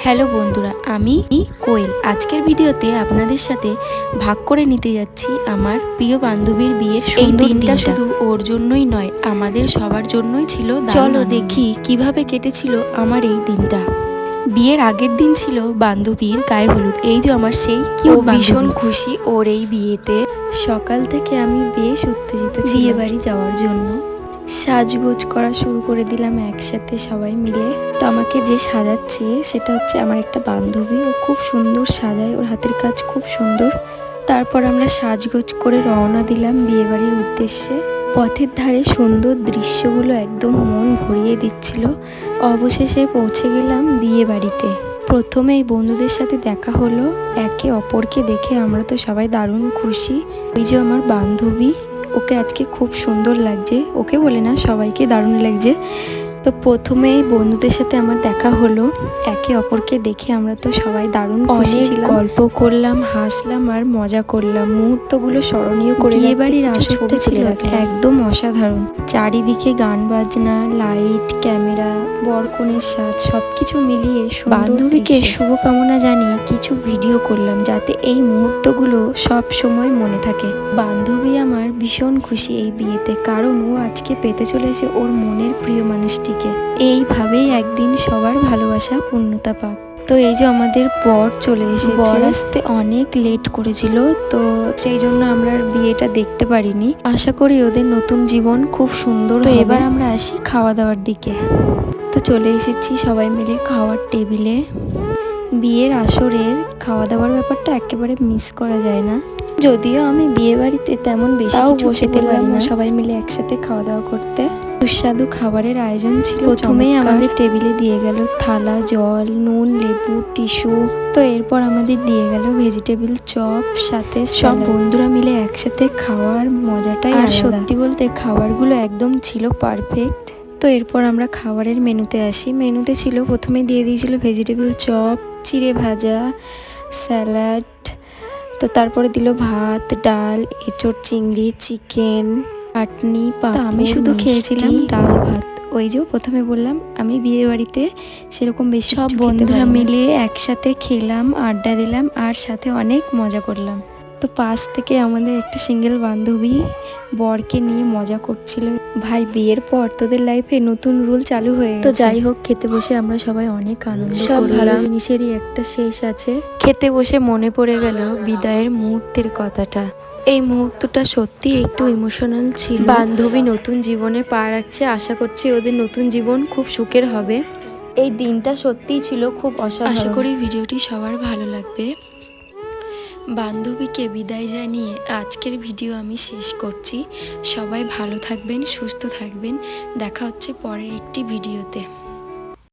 Hello বন্ধুরা, আমি কোয়েল। আজকের ভিডিওতে আপনাদের সাথে ভাগ করে নিতে যাচ্ছি আমার প্রিয় বান্ধবীর বিয়ের এই দিনটা। শুধু ওর জন্যই নয়, আমাদের সবার জন্যই ছিল। চলো দেখি কিভাবে কেটেছিল আমার এই দিনটা। বিয়ের আগের দিন ছিল বান্ধবীর গায়ে হলুদ। এই যে আমার সেই কিউট, ভীষণ খুশি ওর এই বিয়েতে। সকাল থেকে আমি বেশ উত্তেজিত ছিলাম বিয়ে বাড়ি যাওয়ার জন্য। সাজগোজ করা শুরু করে দিলাম একসাথে সবাই মিলে। তো আমাকে যে সাজাচ্ছে সেটা হচ্ছে আমার একটা বান্ধবী। ও খুব সুন্দর সাজায়, ওর হাতের কাজ খুব সুন্দর। তারপর আমরা সাজগোজ করে রওনা দিলাম বিয়ে বাড়ির উদ্দেশ্যে। পথের ধারে সুন্দর দৃশ্যগুলো একদম মন ভরিয়ে দিচ্ছিল। অবশেষে পৌঁছে গেলাম বিয়ে বাড়িতে। প্রথমেই বন্ধুদের সাথে দেখা হলো। একে অপরকে দেখে আমরা তো সবাই দারুণ খুশি। ওই যে আমার বান্ধবী, ওকে আজকে খুব সুন্দর লাগছে। ওকে বলে না, সবাইকে দারুণ লাগছে। তো প্রথমেই বন্ধুদের সাথে আমার দেখা হলো। একে অপরকে দেখে আমরা তো সবাই দারুণ খুশি ছিলাম। গল্প করলাম, হাসলাম আর মজা করলাম। মুহূর্তগুলো স্মরণীয় করে বিয়ে বাড়ির আসরটা ছিল একদম অসাধারণ। চারিদিকে গান বাজনা, লাইট, ক্যামেরা, বরকনের সাজ সবকিছু মিলিয়ে বান্ধবীকে শুভকামনা জানিয়ে কিছু ভিডিও করলাম, যাতে এই মুহূর্তগুলো সব সময় মনে থাকে। বান্ধবী আমার ভীষণ খুশি এই বিয়েতে, কারণ ও আজকে পেতে চলেছে ওর মনের প্রিয় মানুষটিকে। এইভাবেই একদিন সবার ভালোবাসা পূর্ণতা পাক। তো এই যে আমাদের বর চলে এসেছে। বর আসতে অনেক লেট করেছিল, তো সেই জন্য আমরা বিয়েটা দেখতে পারিনি। আশা করি ওদের নতুন জীবন খুব সুন্দর। তো এবার আমরা আসি খাওয়া দাওয়ার দিকে। তো চলে এসেছি সবাই মিলে খাওয়ার টেবিলে। বিয়ের আসরের খাওয়া দাওয়ার ব্যাপারটা একেবারে মিস করা যায় না। যদিও আমি বিয়ে বাড়িতে তেমন বেশি বসে পারি না, সবাই মিলে একসাথে খাওয়া দাওয়া করতে। সুস্বাদু খাবারের আয়োজন ছিল। প্রথমেই আমাদের টেবিলে দিয়ে গেল থালা, জল, নুন, লেবু, টিস্যু। তো এরপর আমাদের দিয়ে গেল ভেজিটেবল চপ, সাথে সব বন্ধুরা মিলে একসাথে খাওয়ার মজাটাই। আর সত্যি বলতে খাবারগুলো একদম ছিল পারফেক্ট। তো এরপর আমরা খাবারের মেনুতে আসি। মেনুতে ছিল, প্রথমে দিয়ে দিয়েছিল ভেজিটেবল চপ, চিড়ে ভাজা, স্যালাড। তো তারপরে দিল ভাত, ডাল, এঁচোড়, চিংড়ি, চিকেন, চাটনি, পাঁপড়। আমি শুধু খেয়েছিলাম ডাল ভাত। ওই যে প্রথমে বললাম আমি বিয়ে বাড়িতে সেরকম বেশি সব বন্ধুরা মিলে একসাথে খেলাম, আড্ডা দিলাম আর সাথে অনেক মজা করলাম। তো পাশ থেকে আমাদের একটা সিঙ্গেল বান্ধবী বরকে নিয়ে মজা করছিল। ভাই, বিয়ের পর তোদের লাইফে নতুন রুল চালু হয়ে গেছে। তো যাই হোক, খেতে বসে আমরা সবাই অনেক আনন্দ করলাম। সব ভালো জিনিসেরই একটা শেষ আছে। খেতে বসে মনে পড়ে গেল বিদায়ের মুহূর্তের কথাটা। এই মুহূর্তটা সত্যি একটু ইমোশনাল ছিল। বান্ধবী নতুন জীবনে পা রাখছে। আশা করছি ওদের নতুন জীবন খুব সুখের হবে। এই দিনটা সত্যিই ছিল খুব অসাধারণ। আশা করি ভিডিওটি সবার ভালো লাগবে। বান্ধবীকে বিদায় জানিয়ে আজকের ভিডিও আমি শেষ করছি। সবাই ভালো থাকবেন, সুস্থ থাকবেন। দেখা হচ্ছে পরের একটি ভিডিওতে।